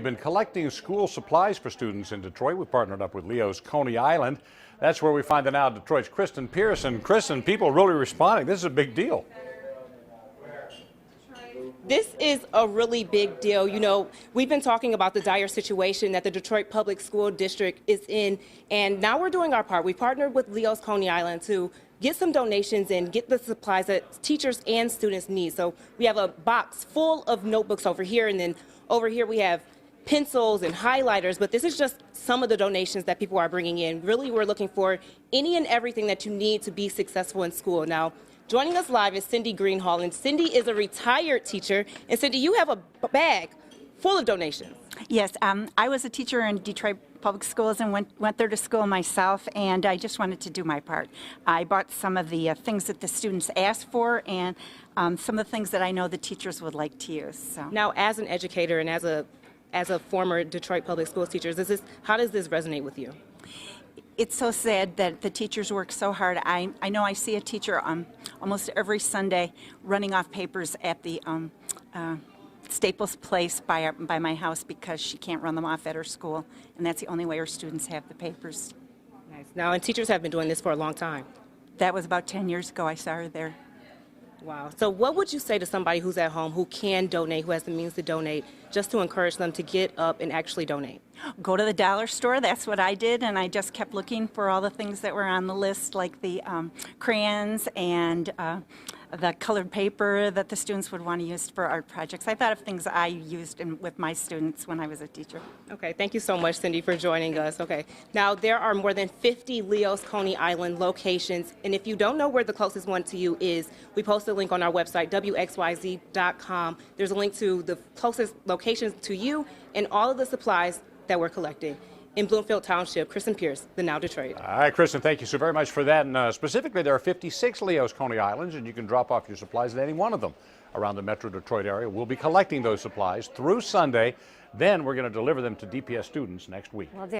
We've been collecting school supplies for students in Detroit. We partnered up with Leo's Coney Island. That's where we find the now Detroit's Kristen Pearson. Kristen, people really responding. This is a big deal. This is a really big deal. You know, we've been talking about the dire situation that the Detroit Public School District is in, and now we're doing our part. We partnered with Leo's Coney Island to get some donations and get the supplies that teachers and students need. So we have a box full of notebooks over here, and then over here we have pencils and highlighters, but this is just some of the donations that people are bringing in. Really, we're looking for any and everything that you need to be successful in school. Now, joining us live is Cindy Greenhall, and Cindy is a retired teacher. And Cindy, you have a bag full of donations. Yes, I was a teacher in Detroit Public Schools and went there to school myself, and I just wanted to do my part. I bought some of the things that the students asked for, and some of the things that I know the teachers would like to use. So. Now, as an educator and as a former Detroit Public Schools teacher, how does this resonate with you? It's so sad that the teachers work so hard. I know I see a teacher almost every Sunday running off papers at the Staples Place by my house because she can't run them off at her school, and that's the only way her students have the papers. Nice. Now, and teachers have been doing this for a long time. That was about 10 years ago I saw her there. Wow. So what would you say to somebody who's at home who can donate, who has the means to donate, just to encourage them to get up and actually donate? Go to the dollar store. That's what I did, and I just kept looking for all the things that were on the list, like the crayons and the colored paper that the students would want to use for art projects. I thought of things I used with my students when I was a teacher. Okay, thank you so much, Cindy, for joining us. Okay, now there are more than 50 Leo's Coney Island locations, and if you don't know where the closest one to you is, we post a link on our website, WXYZ.com. There's a link to the closest locations to you and all of the supplies that we're collecting. In Bloomfield Township, Kristen Pierce, The Now Detroit. All right, Kristen, thank you so very much for that. And specifically, there are 56 Leo's Coney Islands, and you can drop off your supplies at any one of them around the Metro Detroit area. We'll be collecting those supplies through Sunday. Then we're going to deliver them to DPS students next week. Well,